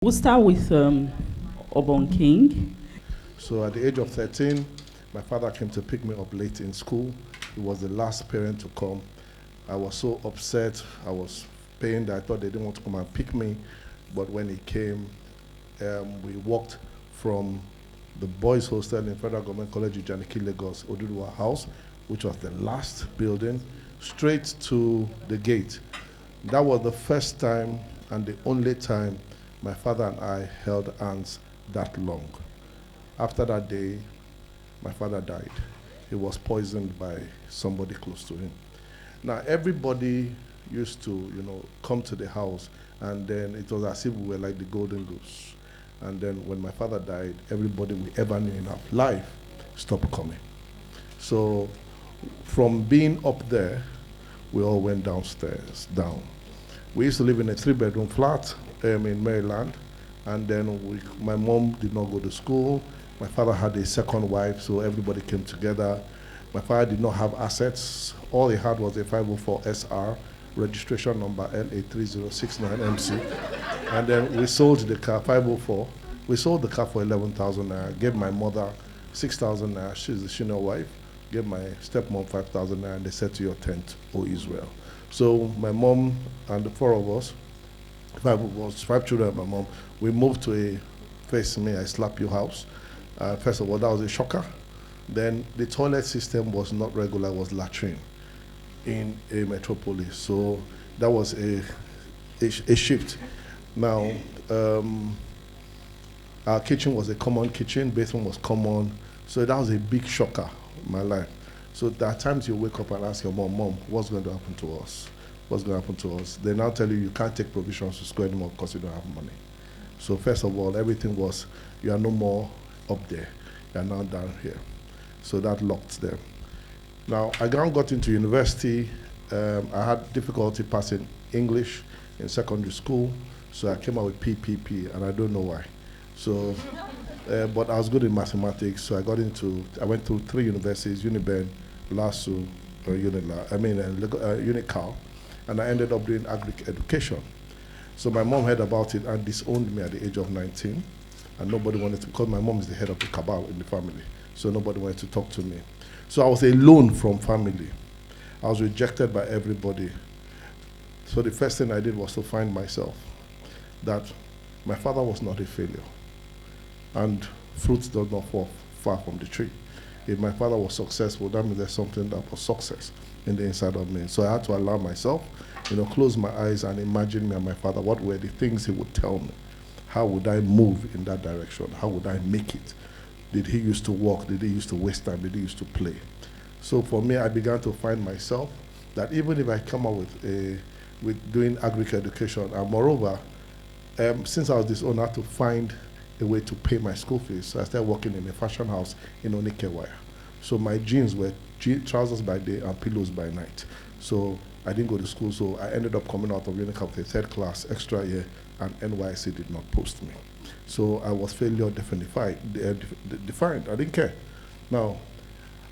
We'll start with Obon King. So at the age of 13, my father came to pick me up late in school. He was the last parent to come. I was so upset. I was pained. I thought they didn't want to come and pick me. But when he came, we walked from the boys' hostel in Federal Government College, Ujaniki, Lagos, Oduduwa House, which was the last building, straight to the gate. That was the first time and the only time my father and I held hands that long. After that day, my father died. He was poisoned by somebody close to him. Now, everybody used to, come to the house, and then it was as if we were like the golden goose. And then when my father died, everybody we ever knew in our life stopped coming. So from being up there, we all went downstairs, down. We used to live in a 3-bedroom flat in Maryland, and then my mom did not go to school. My father had a second wife, so everybody came together. My father did not have assets. All he had was a 504 SR, registration number LA3069MC. And then we sold the car, 504. We sold the car for 11,000 naira. Gave my mother 6,000 naira. She's the senior wife. Gave my stepmom 5,000 naira, and they said to your tent, O Israel. So my mom and the 4 of us, 5 of us, 5 children and my mom, we moved to a face me, I slap you house. First of all, that was a shocker. Then the toilet system was not regular, it was latrine in a metropolis. So that was a shift. Now, our kitchen was a common kitchen, bathroom was common. So that was a big shocker in my life. So there are times you wake up and ask your mom, what's going to happen to us? What's going to happen to us? They now tell you can't take provisions to school anymore because you don't have money. So first of all, everything was, you are no more up there. You are now down here. So that locked them. Now, I got into university. I had difficulty passing English in secondary school. So I came out with PPP, and I don't know why. So, but I was good in mathematics. So I went through 3 universities, Uniben, LASU, Unical. And I ended up doing agric education. So my mom heard about it and disowned me at the age of 19. And nobody wanted to, because my mom is the head of the cabal in the family. So nobody wanted to talk to me. So I was alone from family. I was rejected by everybody. So the first thing I did was to find myself, that my father was not a failure. And fruits do not fall far from the tree. If my father was successful, that means there's something that was success in the inside of me. So I had to allow myself, close my eyes and imagine me and my father. What were the things he would tell me? How would I move in that direction? How would I make it? Did he used to walk? Did he used to waste time? Did he used to play? So for me, I began to find myself that even if I come out with doing agric education, and moreover, since I was disowned, I had to find a way to pay my school fees. So I started working in a fashion house in Onikewaya. So my jeans were trousers by day and pillows by night. So I didn't go to school, so I ended up coming out of Unicap with a 3rd class extra year, and NYC did not post me. So I was failure defined. I didn't care. Now,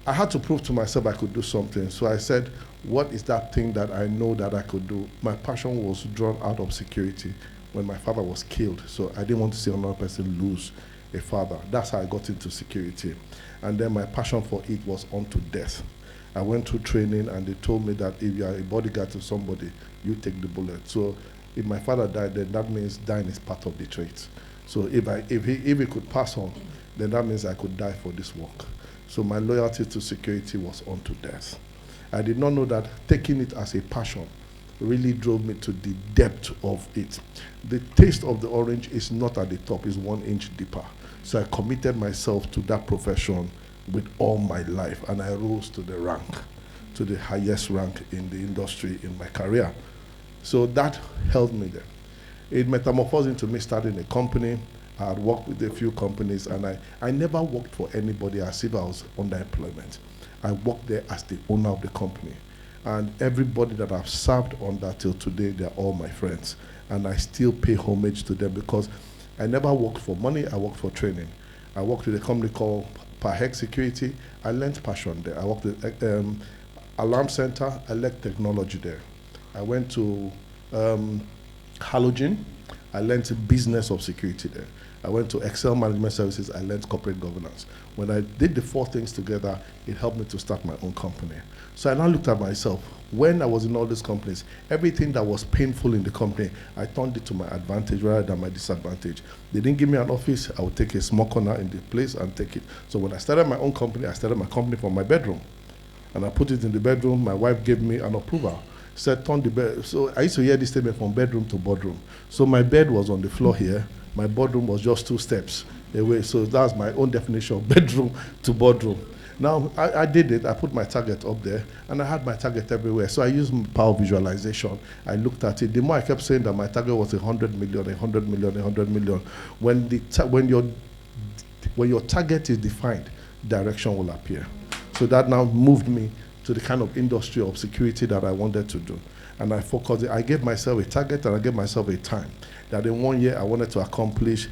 I had to prove to myself I could do something. So I said, what is that thing that I know that I could do? My passion was drawn out of security when my father was killed. So I didn't want to see another person lose a father. That's how I got into security. And then my passion for it was unto death. I went through training, and they told me that if you are a bodyguard to somebody, you take the bullet. So if my father died, then that means dying is part of the trait. So if he could pass on, then that means I could die for this work. So my loyalty to security was unto death. I did not know that taking it as a passion really drove me to the depth of it. The taste of the orange is not at the top, it's 1 inch deeper. So I committed myself to that profession with all my life, and I rose to the rank, to the highest rank in the industry in my career. So that held me there. It metamorphosed into me starting a company. I had worked with a few companies, and I never worked for anybody as if I was under employment. I worked there as the owner of the company. And everybody that I've served under till today, they're all my friends. And I still pay homage to them because I never worked for money, I worked for training. I worked with a company called Pahek Security. I learned passion there. I worked at Alarm Center, I learned technology there. I went to Halogen. I learned the business of security there. I went to Excel Management Services, I learned corporate governance. When I did the 4 things together, it helped me to start my own company. So I now looked at myself. When I was in all these companies, everything that was painful in the company, I turned it to my advantage rather than my disadvantage. They didn't give me an office, I would take a small corner in the place and take it. So when I started my own company, I started my company from my bedroom. And I put it in the bedroom. My wife gave me an approval. Said, turn the bed. So I used to hear this statement from bedroom to boardroom. So my bed was on the floor here. My boardroom was just 2 steps away. So that's my own definition of bedroom to boardroom. Now, I did it. I put my target up there, and I had my target everywhere. So I used power visualization. I looked at it. The more I kept saying that my target was 100 million, 100 million, 100 million. When your target is defined, direction will appear. So that now moved me to the kind of industry of security that I wanted to do. And I focused. I gave myself a target, and I gave myself a time. That in 1 year, I wanted to accomplish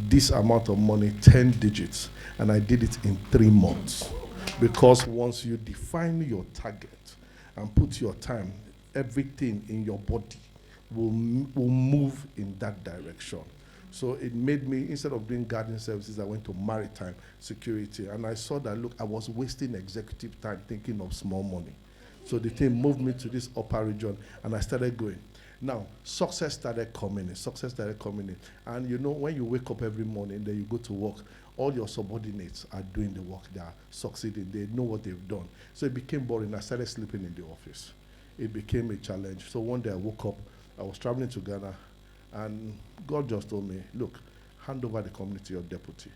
this amount of money, 10 digits. And I did it in 3 months. Because once you define your target and put your time, everything in your body will move in that direction. So it made me, instead of doing garden services, I went to maritime security. And I saw that, look, I was wasting executive time thinking of small money. So the thing moved me to this upper region, and I started going. Now, success started coming in. And you know, when you wake up every morning, then you go to work, all your subordinates are doing the work, they are succeeding, they know what they've done. So it became boring. I started sleeping in the office. It became a challenge. So one day I woke up, I was traveling to Ghana, and God just told me, look, hand over the company to your deputy.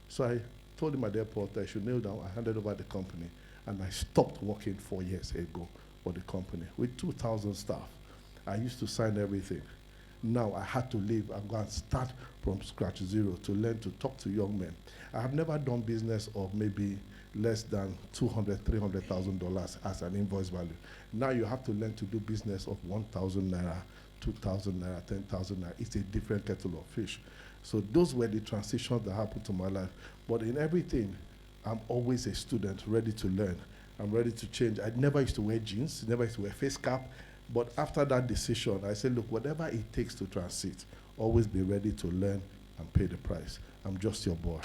So I told him at the airport that I should kneel down. I handed over the company, and I stopped working 4 years ago for the company with 2,000 staff. I used to sign everything. Now I had to leave and go and start from scratch, zero, to learn to talk to young men. I have never done business of maybe less than $200,000, $300,000 as an invoice value. Now you have to learn to do business of 1,000 naira, 2,000 naira, 10,000 naira. It's a different kettle of fish. So those were the transitions that happened to my life. But in everything, I'm always a student, ready to learn. I'm ready to change. I never used to wear jeans, never used to wear face cap. But after that decision, I said, look, whatever it takes to transit, always be ready to learn and pay the price. I'm just your boy.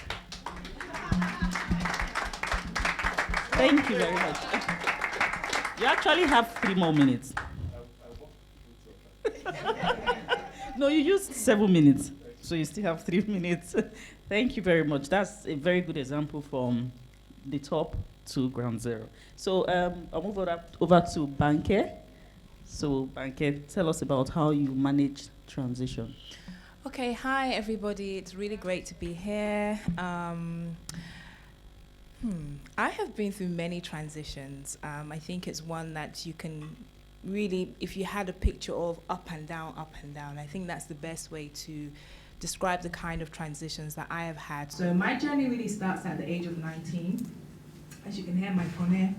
Thank you very much. You actually have 3 more minutes. No, you used 7 minutes, so you still have 3 minutes. Thank you very much. That's a very good example from the top to ground zero. So I'll move over to Banke. So, Banke, tell us about how you manage transition. Okay, hi everybody. It's really great to be here. I have been through many transitions. I think it's one that you can really, if you had a picture of up and down, I think that's the best way to describe the kind of transitions that I have had. So my journey really starts at the age of 19. As you can hear my phone,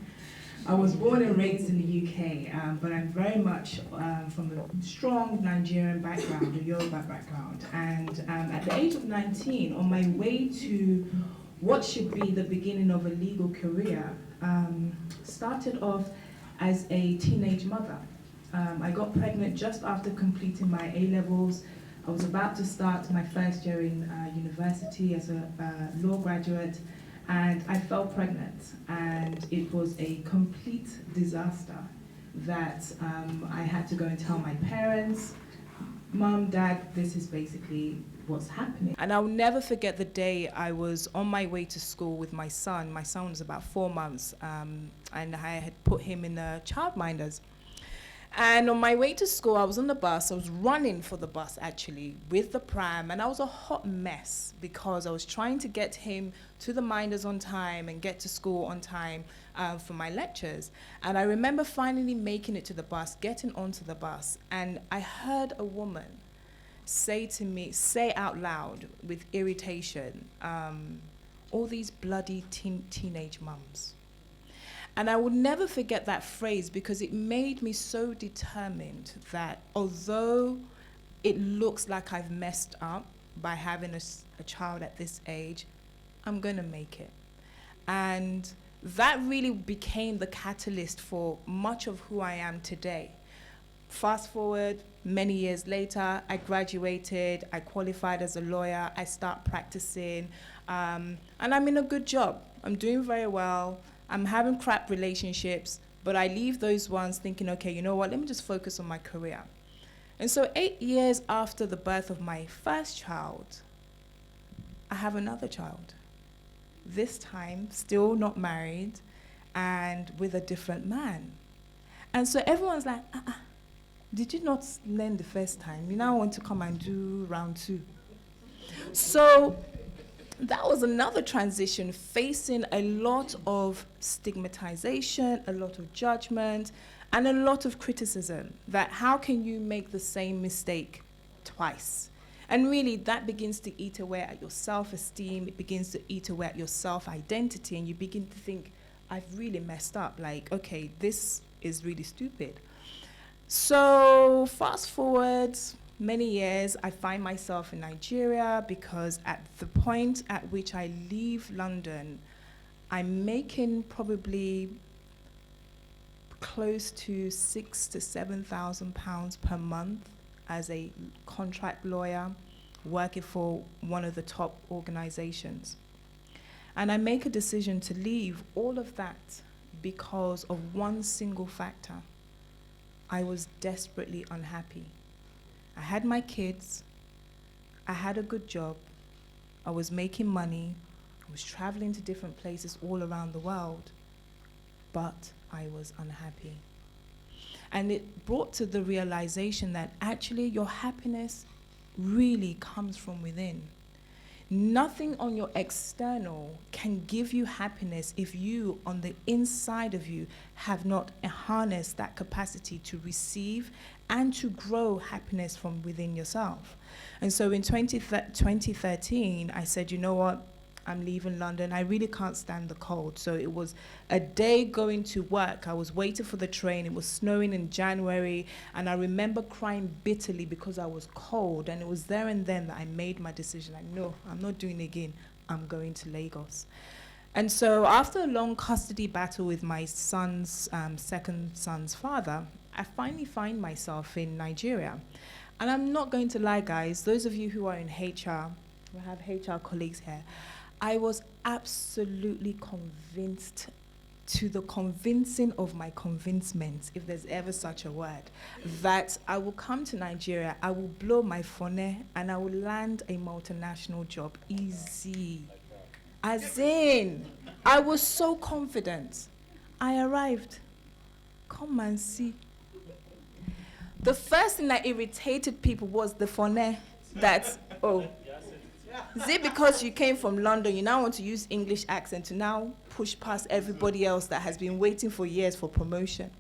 I was born and raised in the UK, but I'm very much from a strong Nigerian background, a Yoruba background. And at the age of 19, on my way to what should be the beginning of a legal career, started off as a teenage mother. I got pregnant just after completing my A-levels. I was about to start my first year in university as a law graduate. And I fell pregnant, and it was a complete disaster that I had to go and tell my parents, Mom, Dad, this is basically what's happening. And I'll never forget the day I was on my way to school with my son. My son was about 4 months, and I had put him in the childminders. And on my way to school, I was on the bus. I was running for the bus, actually, with the pram. And I was a hot mess because I was trying to get him to the minders on time and get to school on time for my lectures. And I remember finally making it to the bus, getting onto the bus. And I heard a woman say to me, say out loud with irritation, all these bloody teenage mums. And I will never forget that phrase because it made me so determined that although it looks like I've messed up by having a child at this age, I'm going to make it. And that really became the catalyst for much of who I am today. fast forward, many years later, I graduated, I qualified as a lawyer, I start practicing, and I'm in a good job. I'm doing very well. I'm having crap relationships, but I leave those ones thinking, okay, you know what, let me just focus on my career. And so 8 years after the birth of my first child, I have another child. This time, still not married, and with a different man. And so everyone's like, did you not learn the first time? You now want to come and do round 2. So that was another transition, facing a lot of stigmatization, a lot of judgment, and a lot of criticism, that how can you make the same mistake twice? And really, that begins to eat away at your self-esteem, it begins to eat away at your self-identity, and you begin to think, I've really messed up, like, okay, this is really stupid. So fast forward many years, I find myself in Nigeria, because at the point at which I leave London, I'm making probably close to £6,000 to £7,000 per month as a contract lawyer working for one of the top organizations. And I make a decision to leave all of that because of one single factor. I was desperately unhappy. I had my kids, I had a good job, I was making money, I was traveling to different places all around the world, but I was unhappy. And it brought to the realization that actually your happiness really comes from within. Nothing on your external can give you happiness if you, on the inside of you, have not harnessed that capacity to receive and to grow happiness from within yourself. And so in 2013, I said, you know what? I'm leaving London. I really can't stand the cold. So it was a day going to work. I was waiting for the train. It was snowing in January. And I remember crying bitterly because I was cold. And it was there and then that I made my decision. Like, no, I'm not doing it again. I'm going to Lagos. And so after a long custody battle with my son's, second son's father, I finally find myself in Nigeria. And I'm not going to lie, guys. Those of you who are in HR, we have HR colleagues here, I was absolutely convinced, to the convincing of my convincement, if there's ever such a word, that I will come to Nigeria, I will blow my phone, and I will land a multinational job. Easy. As in, I was so confident. I arrived. Come and see. The first thing that irritated people was the phone. That, oh, is it because you came from London, you now want to use English accent to now push past everybody else that has been waiting for years for promotion?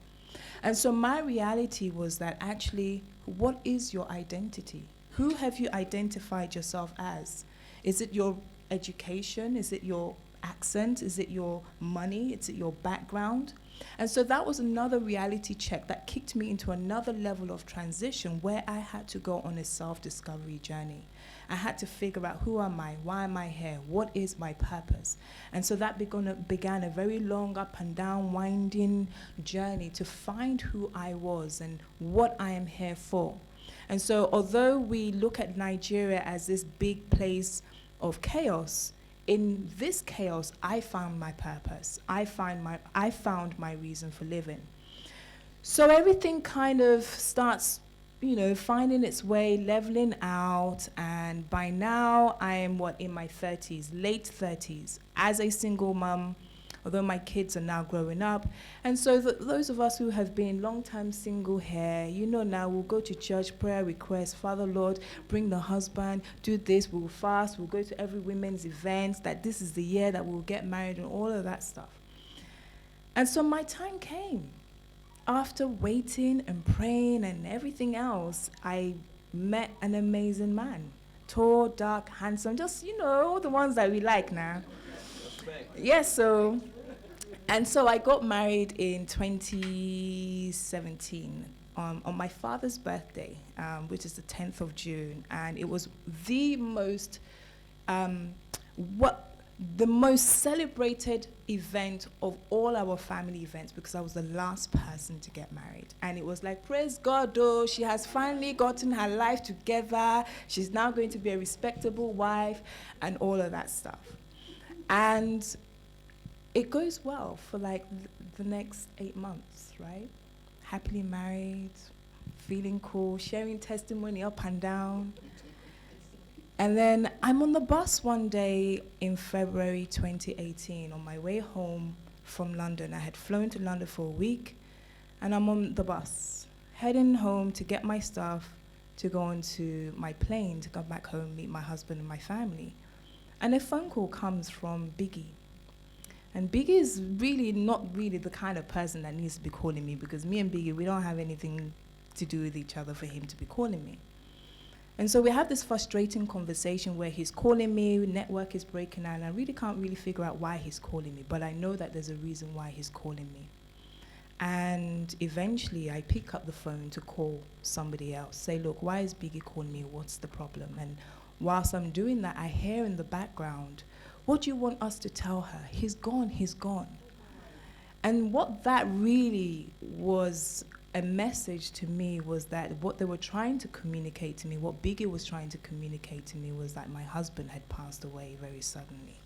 And so my reality was that actually, what is your identity? Who have you identified yourself as? Is it your education? Is it your accent? Is it your money? Is it your background? And so that was another reality check that kicked me into another level of transition where I had to go on a self-discovery journey. I had to figure out, who am I? Why am I here? What is my purpose? And so that began a very long up and down winding journey to find who I was and what I am here for. And so although we look at Nigeria as this big place of chaos, in this chaos, I found my purpose. I found my reason for living. So everything kind of starts, finding its way, leveling out, and by now I am in my 30s, late 30s, as a single mum, although my kids are now growing up. And so those of us who have been long-time single here, now we'll go to church, prayer request, Father Lord, bring the husband, do this, we'll fast, we'll go to every women's event, that this is the year that we'll get married and all of that stuff. And so my time came. After waiting and praying and everything else, I met an amazing man. Tall, dark, handsome, just, the ones that we like now. Yes, so I got married in 2017 on my father's birthday, which is the 10th of June. And it was the most, the most celebrated event of all our family events, because I was the last person to get married. And it was like, praise God, though, she has finally gotten her life together. She's now going to be a respectable wife and all of that stuff. And it goes well for like the next 8 months, right? Happily married, feeling cool, sharing testimony up and down. And then I'm on the bus one day in February 2018 on my way home from London. I had flown to London for a week, and I'm on the bus, heading home to get my stuff, to go onto my plane, to go back home, meet my husband and my family. And a phone call comes from Biggie. And Biggie is really not really the kind of person that needs to be calling me, because me and Biggie, we don't have anything to do with each other for him to be calling me. And so we have this frustrating conversation where he's calling me, network is breaking down, and I really can't really figure out why he's calling me, but I know that there's a reason why he's calling me. And eventually I pick up the phone to call somebody else, say, look, why is Biggie calling me? What's the problem? And whilst I'm doing that, I hear in the background, what do you want us to tell her? He's gone, he's gone. And what that really was a message to me was that what they were trying to communicate to me, what Biggie was trying to communicate to me, was that my husband had passed away very suddenly.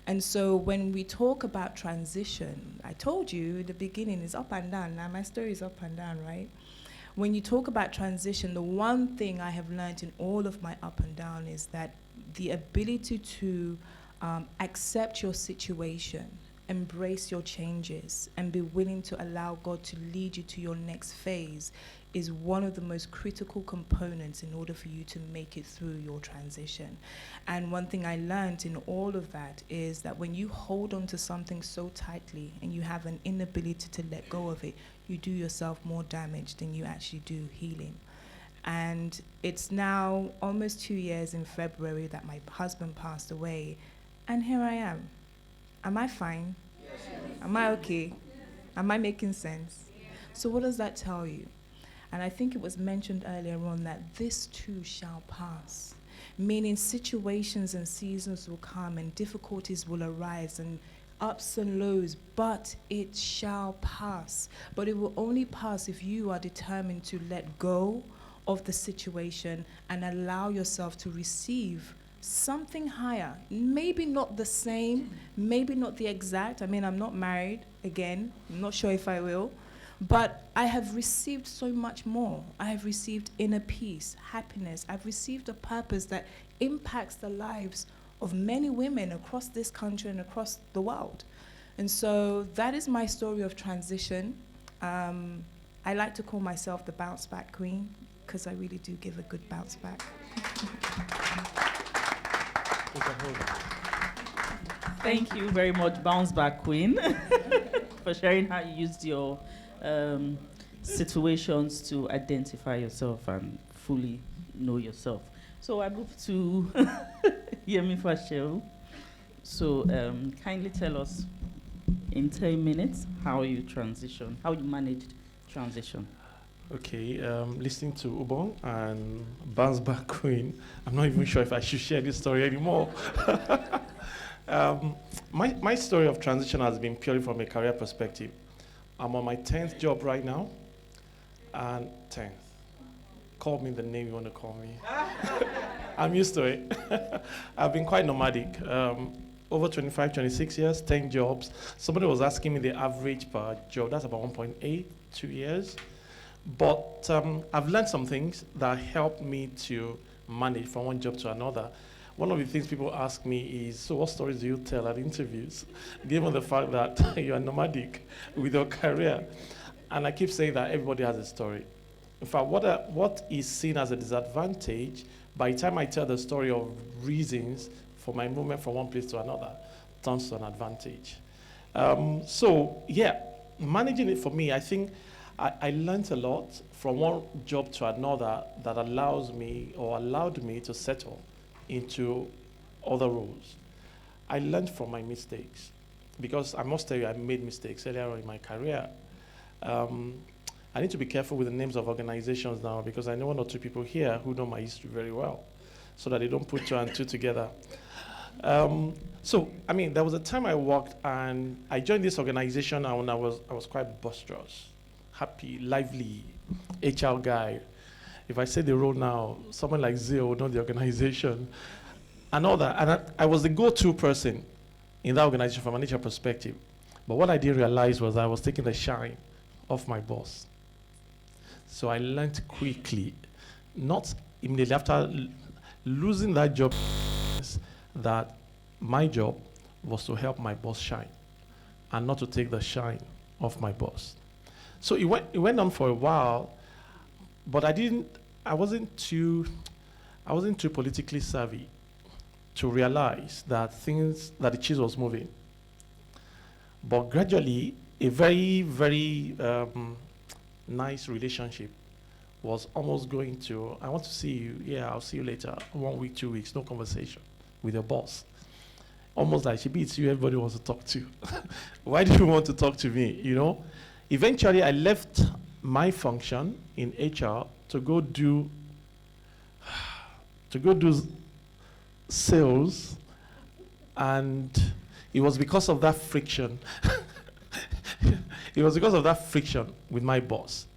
And so when we talk about transition, I told you at the beginning is up and down. Now my story is up and down, right? When you talk about transition, the one thing I have learned in all of my up and down is that the ability to accept your situation, embrace your changes, and be willing to allow God to lead you to your next phase is one of the most critical components in order for you to make it through your transition. And one thing I learned in all of that is that when you hold on to something so tightly and you have an inability to let go of it, you do yourself more damage than you actually do healing. And it's now almost 2 years in February that my husband passed away, and here I am. Am I fine? Yes. Am I okay? Am I making sense? Yes. So what does that tell you? And I think it was mentioned earlier on that this too shall pass, meaning situations and seasons will come and difficulties will arise and ups and lows, but it shall pass. But it will only pass if you are determined to let go of the situation and allow yourself to receive something higher. Maybe not the same, maybe not the exact. I mean, I'm not married, again. I'm not sure if I will. But I have received so much more. I have received inner peace, happiness. I've received a purpose that impacts the lives of many women across this country and across the world. And so that is my story of transition. I like to call myself the bounce back queen, because I really do give a good bounce back. Thank you very much, Bounce Back Queen, for sharing how you used your situations to identify yourself and fully know yourself. So I move to Yemi Fashel. So kindly tell us in 10 minutes how you managed transition. Okay, listening to Ubong and Bounce Back Queen, I'm not even sure if I should share this story anymore. My story of transition has been purely from a career perspective. I'm on my 10th job right now, and 10th. Call me the name you want to call me. I'm used to it. I've been quite nomadic. Over 25, 26 years, 10 jobs. Somebody was asking me the average per job. That's about 1.8, 2 years. But I've learned some things that help me to manage from one job to another. One of the things people ask me is, so what stories do you tell at interviews, given the fact that you are nomadic with your career? And I keep saying that everybody has a story. In fact, what is seen as a disadvantage, by the time I tell the story of reasons for my movement from one place to another, turns to an advantage. Managing it for me, I think I learned a lot from one job to another that allowed me to settle into other roles. I learned from my mistakes, because I must tell you, I made mistakes earlier on in my career. I need to be careful with the names of organizations now, because I know one or two people here who know my history very well, so that they don't put two and two together. So, I mean, there was a time I worked and I joined this organization and I was quite boisterous, happy, lively, HR guy. If I say the role now, someone like Zeo would know the organization and all that. And I was the go-to person in that organization from an HR perspective. But what I didn't realize was I was taking the shine off my boss. So I learned quickly, not immediately after losing that job, that my job was to help my boss shine and not to take the shine off my boss. So it went on for a while, but I wasn't too politically savvy to realize that the cheese was moving. But gradually, a very, very nice relationship was almost going to, I want to see you, yeah, I'll see you later, 1 week, 2 weeks, no conversation with your boss. Almost like, Shibi, it's you everybody wants to talk to. Why do you want to talk to me, you know? Eventually, I left my function in HR to go do sales, and it was because of that friction. It was because of that friction with my boss.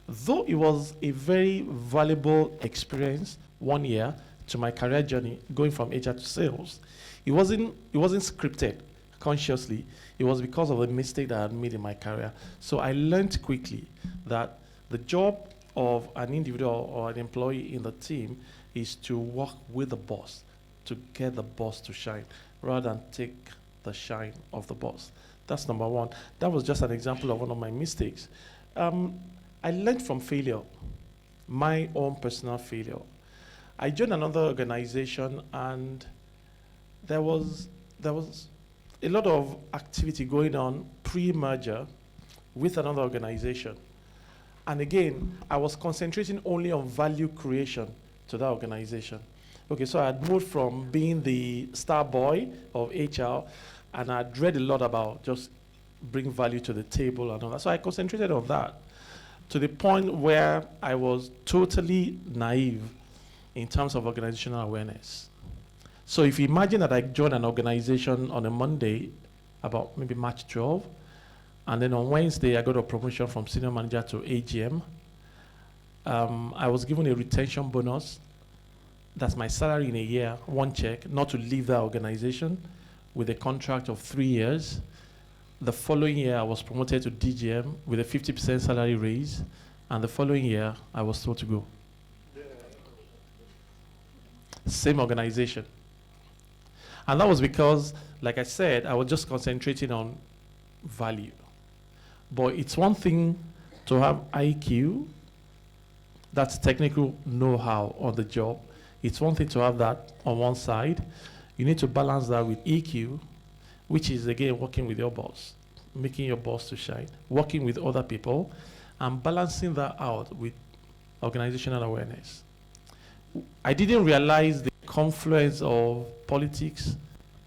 Though it was a very valuable experience, 1 year to my career journey, going from HR to sales, it wasn't scripted consciously. It was because of the mistake that I had made in my career. So I learned quickly that the job of an individual or an employee in the team is to work with the boss, to get the boss to shine, rather than take the shine of the boss. That's number one. That was just an example of one of my mistakes. I learned from failure, my own personal failure. I joined another organization and there was a lot of activity going on pre-merger with another organization. And again, I was concentrating only on value creation to that organization. Okay, so I had moved from being the star boy of HR, and I'd read a lot about just bring value to the table and all that. So I concentrated on that to the point where I was totally naive in terms of organizational awareness. So if you imagine that I joined an organization on a Monday, about maybe March 12, and then on Wednesday I got a promotion from senior manager to AGM. I was given a retention bonus. That's my salary in a year, 1 check, not to leave that organization, with a contract of 3 years. The following year, I was promoted to DGM with a 50% salary raise, and the following year, I was told to go. Yeah. Same organization. And that was because, like I said, I was just concentrating on value. But it's one thing to have IQ, that's technical know-how on the job. It's one thing to have that on one side. You need to balance that with EQ, which is, again, working with your boss, making your boss to shine, working with other people, and balancing that out with organizational awareness. I didn't realize the confluence of politics,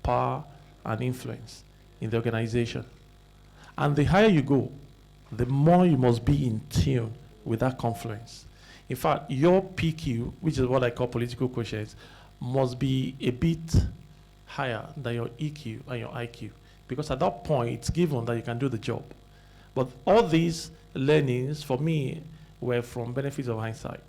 power, and influence in the organization. And the higher you go, the more you must be in tune with that confluence. In fact, your PQ, which is what I call political quotient, must be a bit higher than your EQ and your IQ. Because at that point, it's given that you can do the job. But all these learnings, for me, were from benefits of hindsight.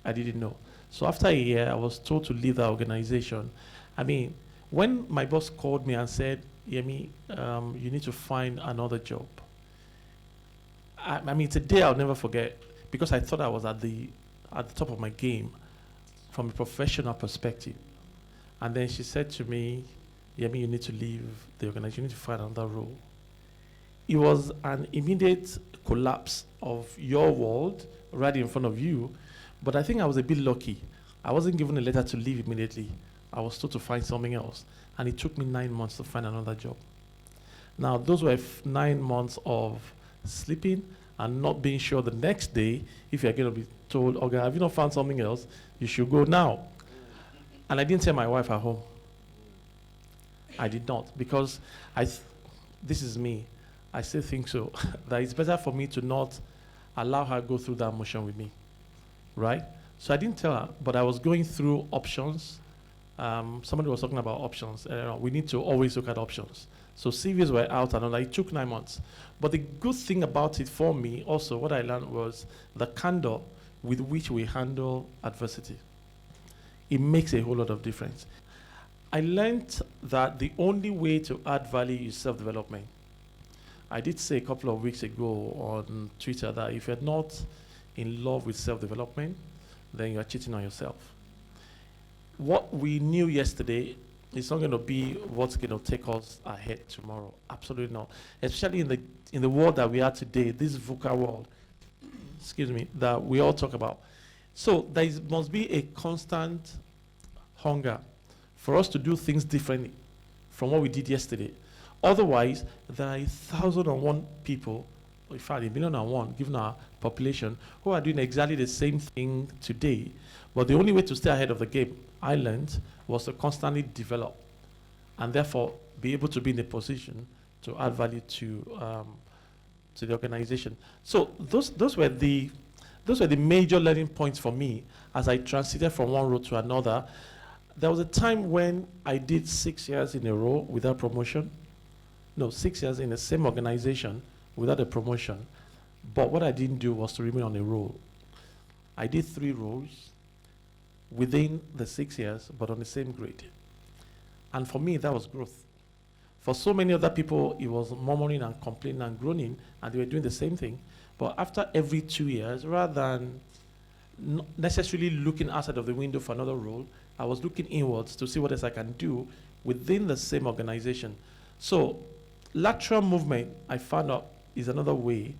I didn't know. So after a year, I was told to leave the organization. I mean, when my boss called me and said, Yemi, you need to find another job. I mean, it's a day I'll never forget, because I thought I was at the top of my game from a professional perspective. And then she said to me, Yemi, you need to leave the organization, you need to find another role. It was an immediate collapse of your world right in front of you, but I think I was a bit lucky. I wasn't given a letter to leave immediately. I was told to find something else, and it took me 9 months to find another job. Now, those were 9 months of sleeping and not being sure the next day if you're going to be told, okay, have you not found something else? You should go now. And I didn't tell my wife at home. I did not, because this is me. I still think so, that it's better for me to not allow her go through that motion with me, right? So I didn't tell her, but I was going through options. Somebody was talking about options. We need to always look at options. So CVs were out and all that. It took 9 months. But the good thing about it for me, also, what I learned was the candor with which we handle adversity. It makes a whole lot of difference. I learned that the only way to add value is self-development. I did say a couple of weeks ago on Twitter that if you're not in love with self-development, then you're cheating on yourself. What we knew yesterday is not going to be what's going to take us ahead tomorrow. Absolutely not. Especially in the world that we are today, this VUCA world, that we all talk about. So there must be a constant hunger for us to do things differently from what we did yesterday. Otherwise, there are 1,001 people, in fact, 1,000,001, given our population, who are doing exactly the same thing today. But the only way to stay ahead of the game, I learned, was to constantly develop and therefore be able to be in a position to add value to the organization. So those were the major learning points for me as I transited from one role to another. There was a time when I did 6 years in a row without promotion. No, 6 years in the same organization without a promotion. But what I didn't do was to remain on a role. I did 3 roles within the 6 years, but on the same grade. And for me, that was growth. For so many other people, it was murmuring and complaining and groaning, and they were doing the same thing. But after every 2 years, rather than not necessarily looking outside of the window for another role, I was looking inwards to see what else I can do within the same organization. So lateral movement, I found out, is another way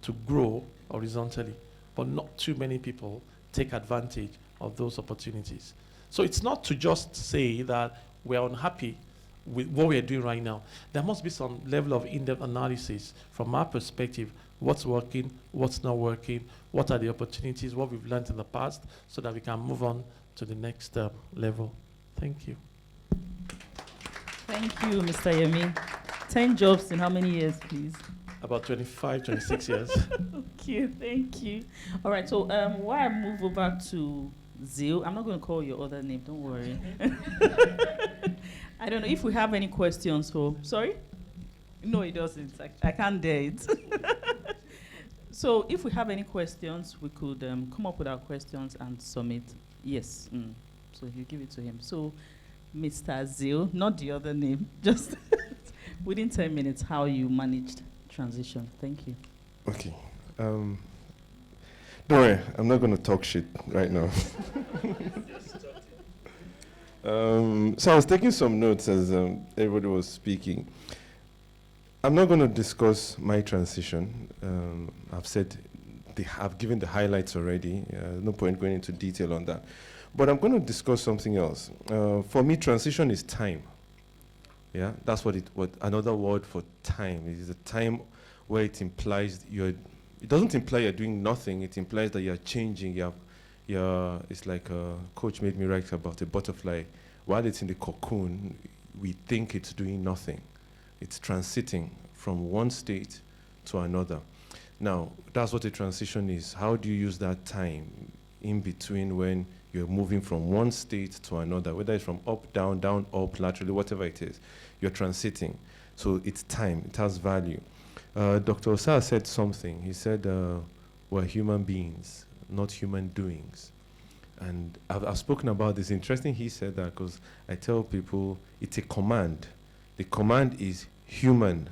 to grow horizontally, but not too many people take advantage of those opportunities. So it's not to just say that we're unhappy with what we're doing right now. There must be some level of in-depth analysis from our perspective, what's working, what's not working, what are the opportunities, what we've learned in the past, so that we can move on to the next level. Thank you. Thank you, Mr. Yemi. 10 jobs in how many years, please? About 25, 26 years. Okay, thank you. All right, so while I move over to Zeal, I'm not going to call your other name, don't worry. I don't know if we have any questions for... Sorry? No, it doesn't. I can't dare it. So if we have any questions, we could come up with our questions and submit. Yes. So you give it to him. So, Mr. Zeal, not the other name, just within 10 minutes, how you managed transition. Thank you. Okay. Don't worry, I'm not going to talk shit right now. So I was taking some notes as everybody was speaking. I'm not going to discuss my transition. I've given the highlights already. No point going into detail on that. But I'm going to discuss something else. For me, transition is time. Yeah, that's what another word for time is. A time where it implies it doesn't imply you're doing nothing. It implies that you're changing. It's like a coach made me write about a butterfly. While it's in the cocoon, we think it's doing nothing. It's transiting from one state to another. Now, that's what a transition is. How do you use that time in between when you're moving from one state to another, whether it's from up, down, up, laterally, whatever it is, you're transiting. So it's time, it has value. Dr. Osah said something. He said, we're human beings, not human doings. And I've spoken about this. Interesting he said that because I tell people it's a command. The command is human,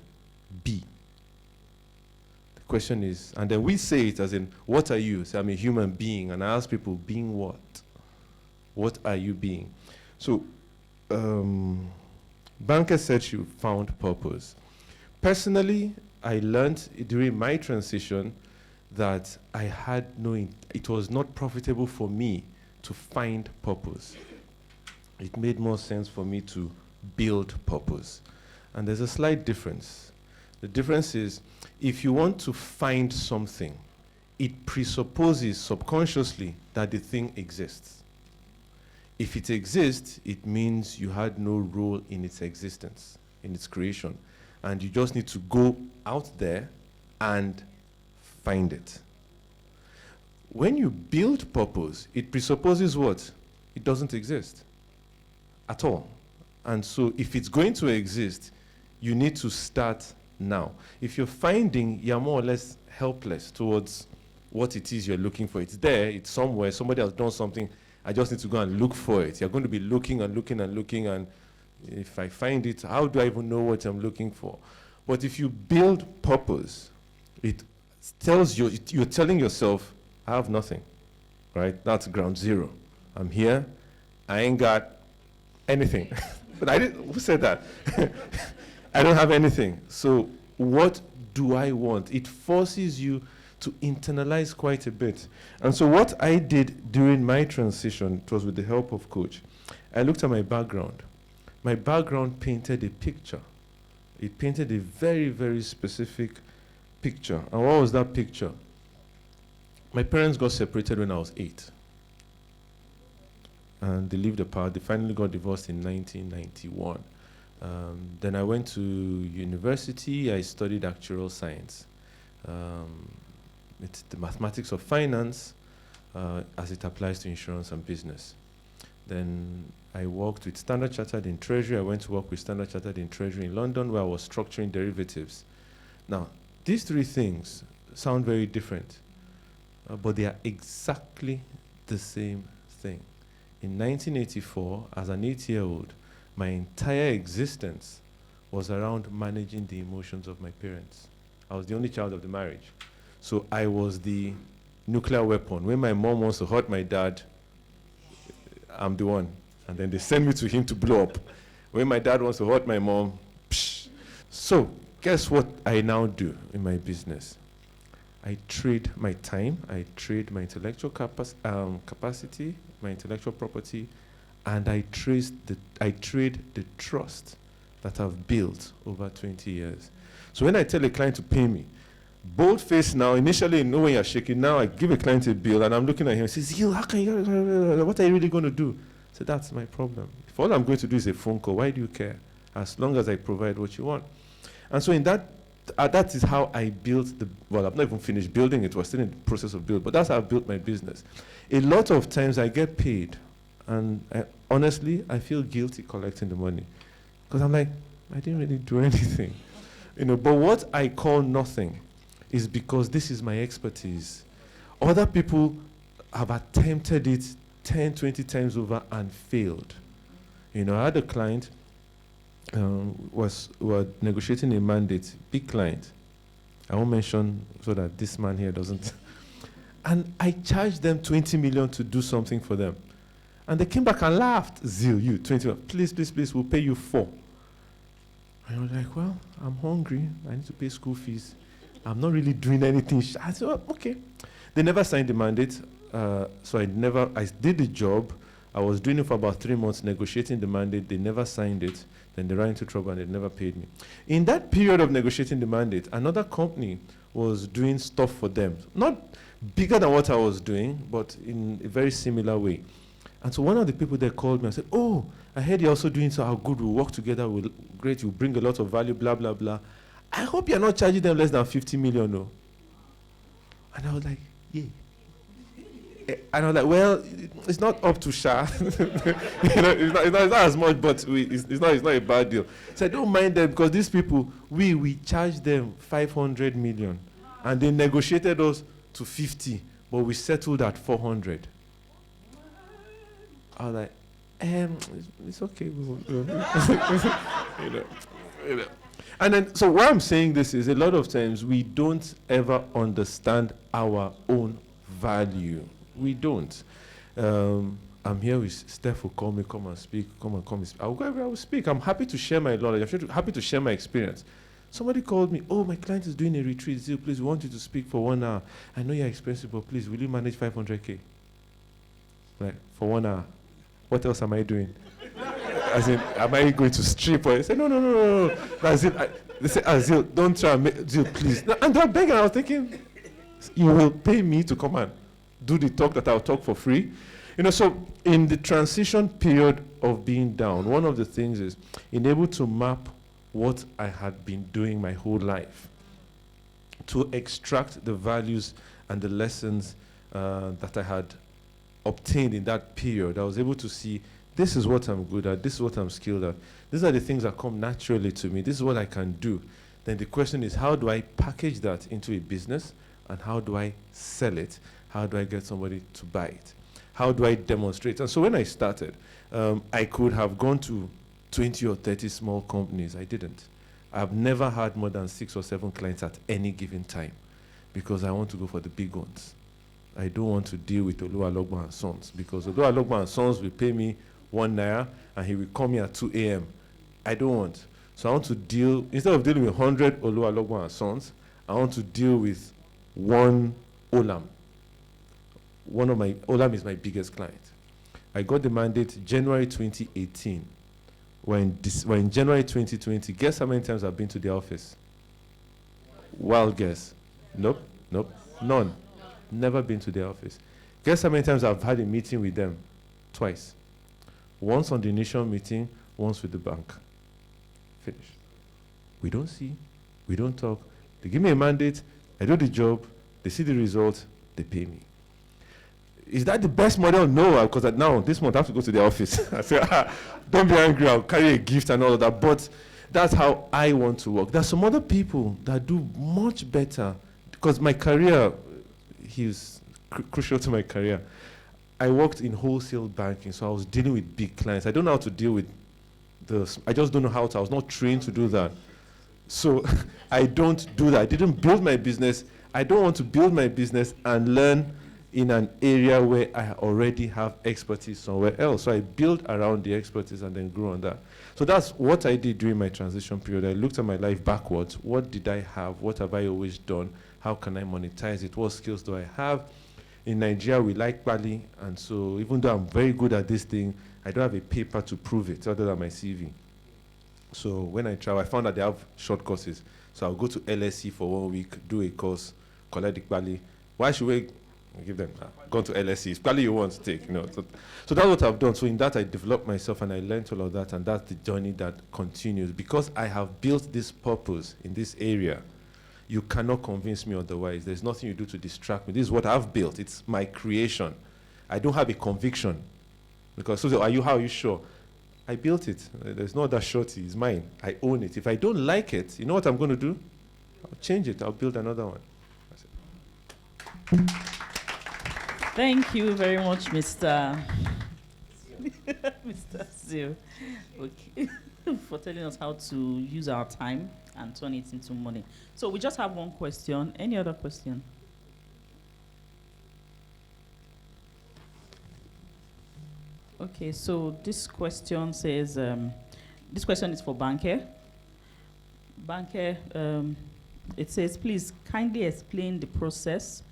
be. The question is, and then we say it as in, what are you? So I'm a human being. And I ask people, being what? What are you being? So, Banker said she found purpose. Personally, I learned during my transition that it was not profitable for me to find purpose. It made more sense for me to build purpose. And there's a slight difference. The difference is, if you want to find something, it presupposes subconsciously that the thing exists. If it exists, it means you had no role in its existence, in its creation. And you just need to go out there and find it. When you build purpose, it presupposes what? It doesn't exist. at all. And so if it's going to exist, you need to start now. If you're finding you're more or less helpless towards what it is you're looking for, it's there, it's somewhere, somebody has done something, I just need to go and look for it. You're going to be looking and looking and looking, and if I find it, how do I even know what I'm looking for? But if you build purpose, it tells you, you're telling yourself, I have nothing, right? That's ground zero. I'm here, I ain't got anything. But who said that? I don't have anything. So what do I want? It forces you to internalize quite a bit. And so what I did during my transition, it was with the help of Coach, I looked at my background. My background painted a picture. It painted a very, very specific picture. And what was that picture? My parents got separated when I was 8. And they lived apart. They finally got divorced in 1991. Then I went to university. I studied actuarial science. It's the mathematics of finance as it applies to insurance and business. Then I worked with Standard Chartered in Treasury. I went to work with Standard Chartered in Treasury in London, where I was structuring derivatives. Now, these three things sound very different, but they are exactly the same thing. In 1984, as an 8-year-old, my entire existence was around managing the emotions of my parents. I was the only child of the marriage. So I was the nuclear weapon. When my mom wants to hurt my dad, I'm the one. And then they send me to him to blow up. When my dad wants to hurt my mom, psh. So guess what I now do in my business? I trade my time, I trade my intellectual capacity, my intellectual property, and I trade the trust that I've built over 20 years. So when I tell a client to pay me, bold face now, initially you know when you're shaking, now I give a client a bill and I'm looking at him and say, Zeal, how can you, what are you really going to do? So that's my problem. If all I'm going to do is a phone call, why do you care? As long as I provide what you want. And so in that is how I built well, I've not even finished building it, we're still in the process of build, but that's how I built my business. A lot of times I get paid, and honestly, I feel guilty collecting the money. Because I'm like, I didn't really do anything. But what I call nothing is because this is my expertise. Other people have attempted it 10, 20 times over and failed. I had a client were negotiating a mandate, big client. I won't mention so that this man here doesn't. And I charged them 20 million to do something for them. And they came back and laughed. Zeal, you, 20 million. Please, we'll pay you 4. And I was like, well, I'm hungry. I need to pay school fees. I'm not really doing anything. I said, oh, okay. They never signed the mandate. So I did the job. I was doing it for about 3 months, negotiating the mandate. They never signed it. Then they ran into trouble and they never paid me. In that period of negotiating the mandate, another company was doing stuff for them. Not bigger than what I was doing, but in a very similar way. And so one of the people there called me and said, oh, I heard you're also doing so how good, we'll work together, great, you'll bring a lot of value, blah, blah, blah. I hope you're not charging them less than 50 million, no? And I was like, yeah. And I was like, well, it's not up to Sha. It's not as much, but it's not a bad deal. So I don't mind them because these people, we charged them 500 million. And they negotiated us to 50, but we settled at 400. I was like, it's okay. And then, so why I'm saying this is a lot of times we don't ever understand our own value. We don't. I'm here with Steph who call me, come and speak, come and speak. I will speak. I'm happy to share my knowledge. I'm happy to share my experience. Somebody called me, oh, my client is doing a retreat. Zeal, please, we want you to speak for 1 hour. I know you're expensive, but please, will you manage 500K? Like, for 1 hour. What else am I doing? As in, am I going to strip? Or I said, no. That's it. They said, Zeal, don't try and make, Zeal, please. And they're begging. I was thinking, you will pay me to come and do the talk that I'll talk for free. So in the transition period of being down, one of the things is being able to map what I had been doing my whole life to extract the values and the lessons that I had obtained in that period. I was able to see this is what I'm good at, this is what I'm skilled at, these are the things that come naturally to me, this is what I can do. Then the question is, how do I package that into a business, and how do I sell it? How do I get somebody to buy it? How do I demonstrate? And so when I started, I could have gone to 20 or 30 small companies. I didn't. I've never had more than 6 or 7 clients at any given time, because I want to go for the big ones. I don't want to deal with Oluwalogbo and Sons, because Oluwalogbo and Sons will pay me 1 naira and he will call me at 2 a.m. I don't want. So I want to deal, instead of dealing with 100 Oluwalogbo and Sons, I want to deal with 1 Olam. Olam is my biggest client. I got the mandate January 2018. When January 2020, guess how many times I've been to the office? Wild guess. Nope, none. Never been to the office. Guess how many times I've had a meeting with them? Twice. Once on the initial meeting, once with the bank. Finish. We don't see, we don't talk. They give me a mandate, I do the job, they see the result, they pay me. Is that the best model? No, because now, this month I have to go to the office. I say, don't be angry, I'll carry a gift and all of that. But that's how I want to work. There's some other people that do much better, because my career, he's crucial to my career. I worked in wholesale banking, so I was dealing with big clients. I don't know how to deal with I just don't know how to. I was not trained to do that. So I don't do that. I didn't build my business. I don't want to build my business and learn in an area where I already have expertise somewhere else. So I build around the expertise and then grow on that. So that's what I did during my transition period. I looked at my life backwards. What did I have? What have I always done? How can I monetize it? What skills do I have? In Nigeria, we like Bali, and so even though I'm very good at this thing, I don't have a paper to prove it other than my CV. So when I travel, I found that they have short courses. So I'll go to LSE for 1 week, do a course, collect the Bali. Why should we give them? Go to LSE. It's Bali you want to take, you know. So that's what I've done. So in that, I developed myself and I learned all of that, and that's the journey that continues. Because I have built this purpose in this area, you cannot convince me otherwise. There's nothing you do to distract me. This is what I've built. It's my creation. I don't have a conviction. Because so how are you sure? I built it. There's no other shorty. It's mine. I own it. If I don't like it, you know what I'm going to do? I'll change it. I'll build another one. That's it. Thank you very much, Mr. Mr. Zeal, okay, for telling us how to use our time and turn it into money. So we just have one question. Any other question? Okay, so this question says, this question is for Banker. Banker, it says, please kindly explain the process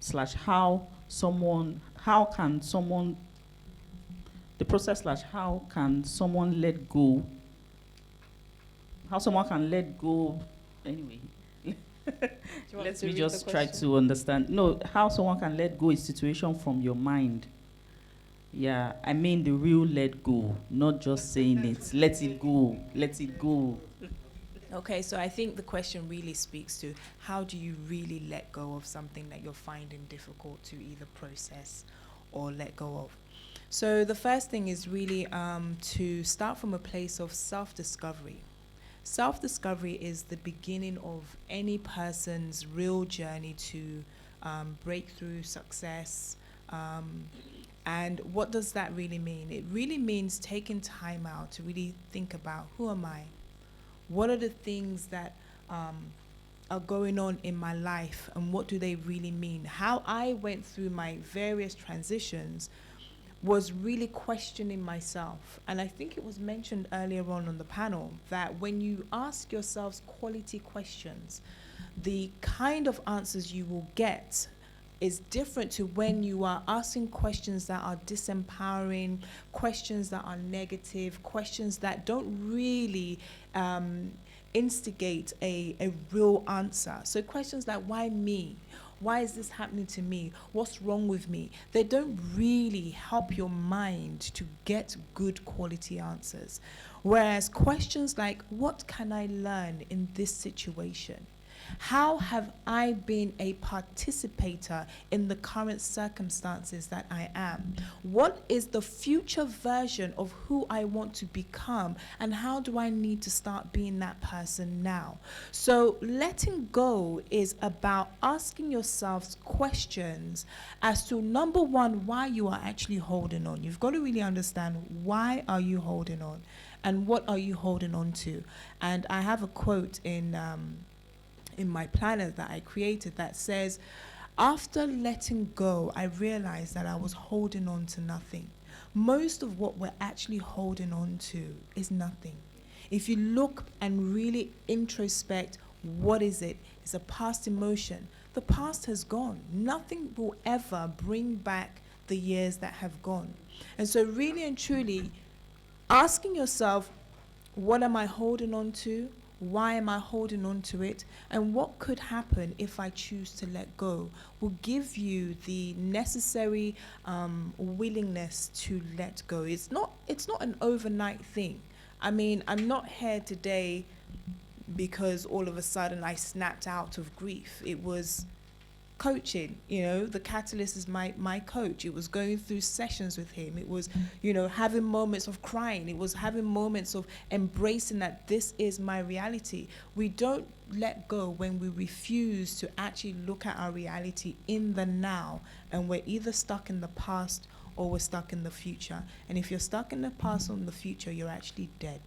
/ how can someone let go, how someone can let go, anyway. Let me just try to understand. No, how someone can let go a situation from your mind. Yeah, I mean the real let go, not just saying it. Let it go, let it go. Okay, so I think the question really speaks to how do you really let go of something that you're finding difficult to either process or let go of. So the first thing is really to start from a place of self-discovery. Self-discovery is the beginning of any person's real journey to breakthrough, success. And what does that really mean? It really means taking time out to really think about, who am I? What are the things that are going on in my life, and what do they really mean? How I went through my various transitions was really questioning myself. And I think it was mentioned earlier on the panel that when you ask yourselves quality questions, the kind of answers you will get is different to when you are asking questions that are disempowering, questions that are negative, questions that don't really instigate a real answer. So questions like, why me? Why is this happening to me? What's wrong with me? They don't really help your mind to get good quality answers. Whereas questions like, what can I learn in this situation? How have I been a participator in the current circumstances that I am? What is the future version of who I want to become, and how do I need to start being that person now? So letting go is about asking yourselves questions as to, number one, why you are actually holding on. You've got to really understand, why are you holding on, and what are you holding on to? And I have a quote in my planner that I created that says, after letting go, I realized that I was holding on to nothing. Most of what we're actually holding on to is nothing. If you look and really introspect, what is it? It's a past emotion. The past has gone. Nothing will ever bring back the years that have gone. And so really and truly, asking yourself, what am I holding on to? Why am I holding on to it? And what could happen if I choose to let go will give you the necessary willingness to let go. It's not an overnight thing. I mean, I'm not here today because all of a sudden I snapped out of grief. It was coaching, the catalyst is my coach. It was going through sessions with him. It was, having moments of crying. It was having moments of embracing that this is my reality. We don't let go when we refuse to actually look at our reality in the now, and we're either stuck in the past or we're stuck in the future. And if you're stuck in the past or in the future, you're actually dead,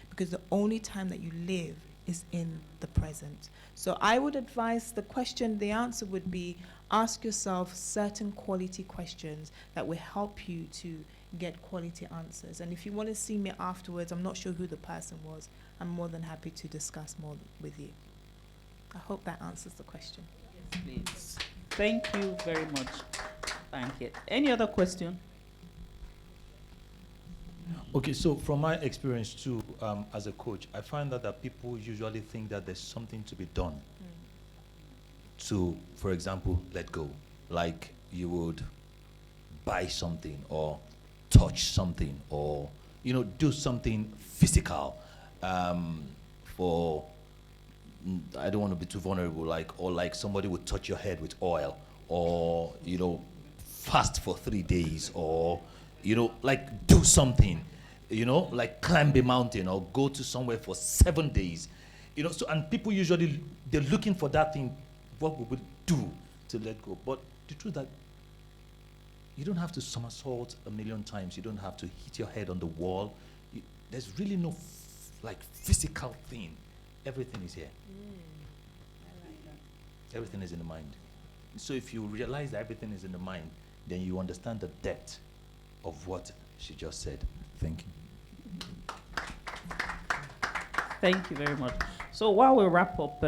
because the only time that you live is in the present. So I would advise the answer would be, ask yourself certain quality questions that will help you to get quality answers. And if you want to see me afterwards, I'm not sure who the person was, I'm more than happy to discuss more with you. I hope that answers the question. Yes, please. Thank you very much. Thank you. Any other question? Okay, so from my experience too, as a coach, I find that people usually think that there's something to be done to, for example, let go. Like you would buy something or touch something or, do something physical for, I don't want to be too vulnerable, like somebody would touch your head with oil, or, fast for 3 days, or, do something, like climb a mountain or go to somewhere for 7 days, so, and people usually, they're looking for that thing, what we would do to let go. But the truth that you don't have to somersault 1,000,000 times. You don't have to hit your head on the wall. There's really no physical thing. Everything is here. I like that. Everything is in the mind. So if you realize that everything is in the mind, then you understand the depth of what she just said. Thank you. Thank you very much. So while we wrap up,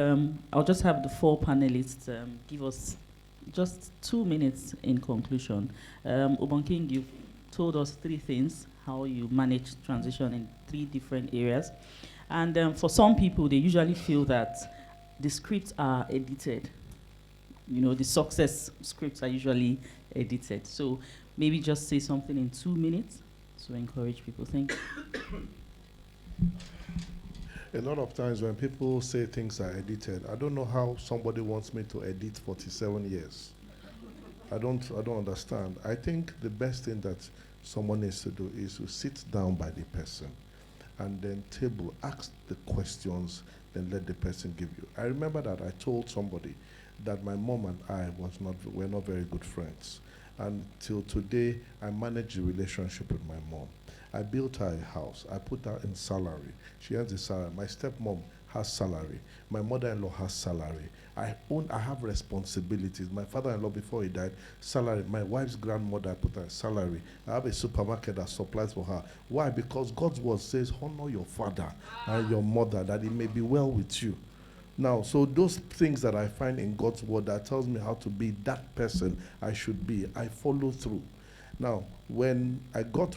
I'll just have the 4 panelists give us just 2 minutes in conclusion. Ubonking, you've told us 3 things, how you manage transition in 3 different areas. And for some people, they usually feel that the scripts are edited. The success scripts are usually edited. So maybe just say something in 2 minutes to encourage people. Thank you. A lot of times when people say things are edited, I don't know how somebody wants me to edit 47 years. I don't understand. I think the best thing that someone needs to do is to sit down by the person and then ask the questions, then let the person give you. I remember that I told somebody that my mom and I were not very good friends. And till today, I manage the relationship with my mom. I built her a house. I put her in salary. She earns a salary. My stepmom has salary. My mother-in-law has salary. I have responsibilities. My father-in-law, before he died, salary. My wife's grandmother, I put her salary. I have a supermarket that supplies for her. Why? Because God's word says, honor your father and your mother, that it may be well with you. Now, so those things that I find in God's word that tells me how to be that person I should be, I follow through. Now, when I was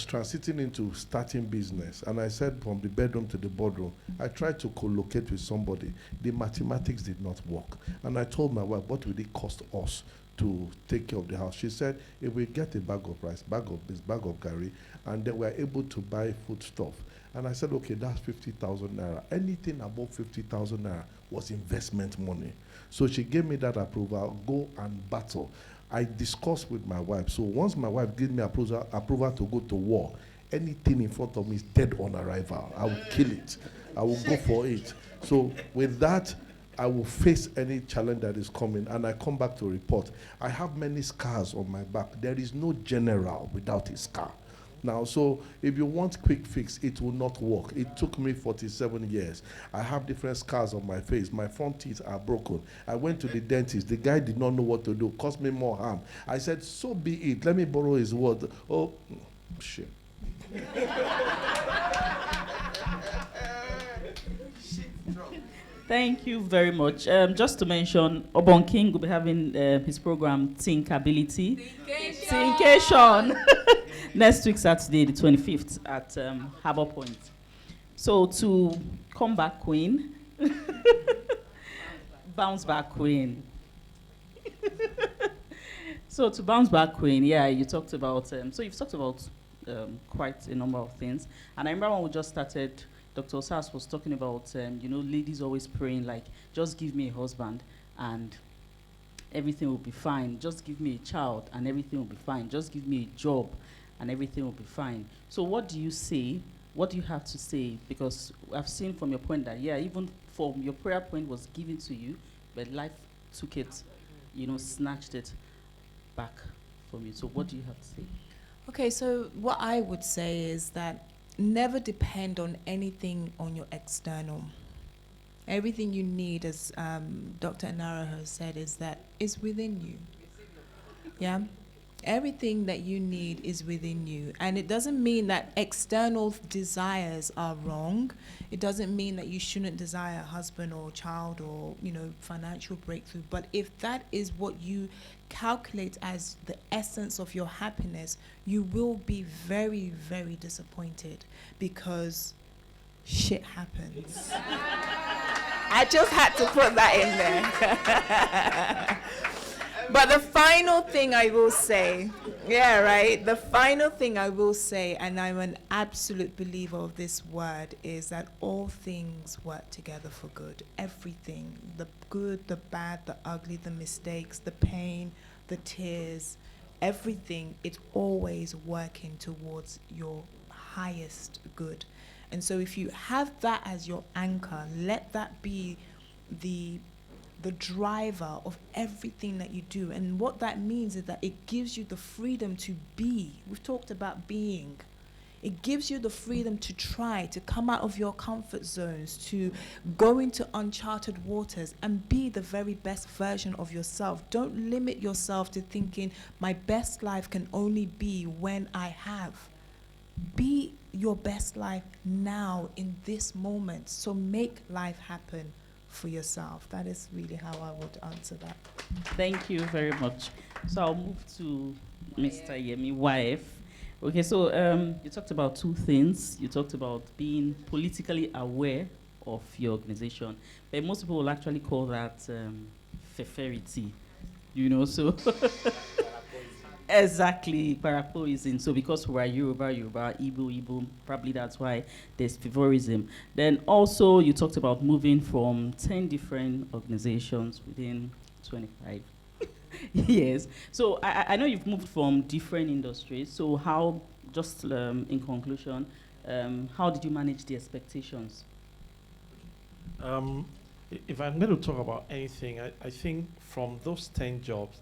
transiting into starting business, and I said from the bedroom to the boardroom, I tried to co-locate with somebody. The mathematics did not work. And I told my wife, what would it cost us to take care of the house? She said, if we get a bag of rice, bag of this, bag of curry, and they were able to buy food stuff. And I said, okay, that's 50,000 naira. Anything above 50,000 naira was investment money. So she gave me that approval, go and battle. I discussed with my wife. So once my wife gave me approval to go to war, anything in front of me is dead on arrival. I will kill it. I will go for it. So with that, I will face any challenge that is coming, and I come back to report. I have many scars on my back. There is no general without a scar. Now, so if you want quick fix, it will not work. It took me 47 years. I have different scars on my face. My front teeth are broken. I went to the dentist. The guy did not know what to do, caused me more harm. I said, so be it. Let me borrow his word. Oh, shit. Thank you very much. Just to mention, Obon King will be having his program Thinkability. Thinkation. Next week, Saturday, the 25th at Harbour Point. So to come back, Queen. Bounce back, Queen. So to bounce back, Queen, yeah, you talked about, so you've talked about quite a number of things. And I remember when we just started, Dr. Osas was talking about, ladies always praying, like, just give me a husband and everything will be fine. Just give me a child and everything will be fine. Just give me a job and everything will be fine. So what do you say? What do you have to say? Because I've seen from your point that, yeah, even from your prayer point was given to you, but life took it, snatched it back from you. So what do you have to say? Okay, so what I would say is that never depend on anything on your external. Everything you need, as Dr. Anara has said, is within you. Yeah? Everything that you need is within you. And it doesn't mean that external desires are wrong. It doesn't mean that you shouldn't desire a husband or child or, financial breakthrough. But if that is what you calculate as the essence of your happiness, you will be very, very disappointed because shit happens. I just had to put that in there. But the final thing I will say, the final thing I will say, and I'm an absolute believer of this word, is that all things work together for good. Everything, the good, the bad, the ugly, the mistakes, the pain, the tears, everything, it's always working towards your highest good. And so if you have that as your anchor, let that be the driver of everything that you do. And what that means is that it gives you the freedom to be. We've talked about being. It gives you the freedom to try, to come out of your comfort zones, to go into uncharted waters and be the very best version of yourself. Don't limit yourself to thinking my best life can only be when I have. Be your best life now in this moment. So make life happen for yourself. That is really how I would answer that. Thank you very much. So I'll move to Mr. Yemi, wife. Okay, so you talked about two things. You talked about being politically aware of your organization, but most people will actually call that feferity, so exactly, parapoising. So because we're Yoruba, Igbo, probably that's why there's favorism. Then also you talked about moving from 10 different organizations within 25 years. So I know you've moved from different industries. So how, just in conclusion, how did you manage the expectations? If I'm going to talk about anything, I think from those 10 jobs,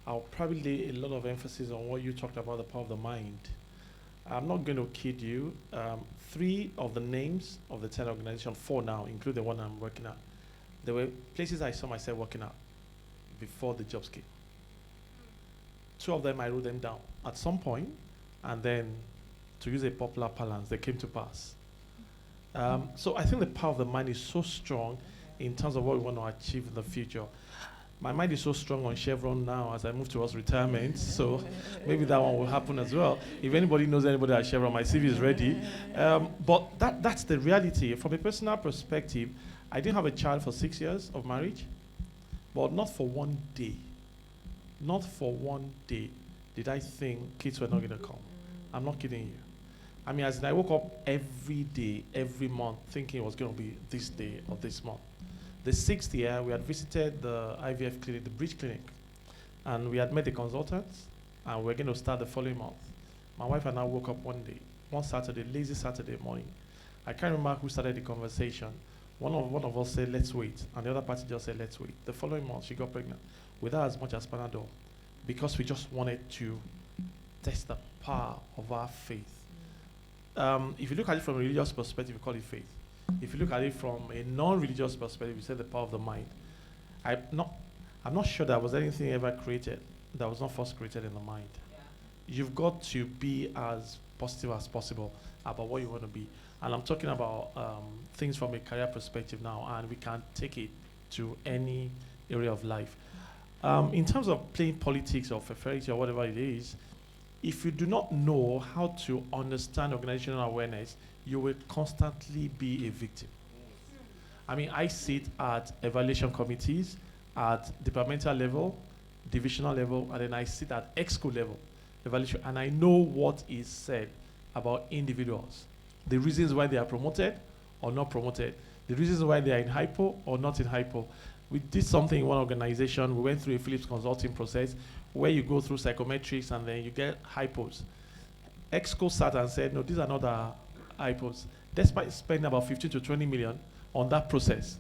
I'll probably lay a lot of emphasis on what you talked about, the power of the mind. I'm not going to kid you. 3 of the names of the 10 organizations, 4 now, including the one I'm working at, there were places I saw myself working at before the jobs came. 2 of them, I wrote them down at some point, and then, to use a popular parlance, they came to pass. So I think the power of the mind is so strong in terms of what we want to achieve in the future. My mind is so strong on Chevron now as I move towards retirement, so maybe that one will happen as well. If anybody knows anybody at Chevron, my CV is ready. But that's the reality. From a personal perspective, I didn't have a child for 6 years of marriage, but not for one day. Not for one day did I think kids were not going to come. I'm not kidding you. I mean, as in I woke up every day, every month, thinking it was going to be this day or this month. The 6th year, we had visited the IVF clinic, the Bridge Clinic, and we had met the consultants, and we are going to start the following month. My wife and I woke up one day, one Saturday, lazy Saturday morning. I can't remember who started the conversation. One of us said, let's wait, and the other party just said, let's wait. The following month, she got pregnant without as much as Panadol, because we just wanted to test the power of our faith. If you look at it from a religious perspective, we call it faith. If you look at it from a non-religious perspective, we say the power of the mind. I'm not sure there was anything ever created that was not first created in the mind. Yeah. You've got to be as positive as possible about what you want to be. And I'm talking about things from a career perspective now, and we can take it to any area of life. In terms of playing politics or fraternity or whatever it is, if you do not know how to understand organizational awareness, you will constantly be a victim. I mean, I sit at evaluation committees at departmental level, divisional level, and then I sit at exco level evaluation, and I know what is said about individuals, the reasons why they are promoted or not promoted, the reasons why they are in hypo or not in hypo. We did something in one organization. We went through a Phillips consulting process where you go through psychometrics and then you get hypos. Exco sat and said, no, these are not the hypos. Despite spending about 15 to 20 million on that process.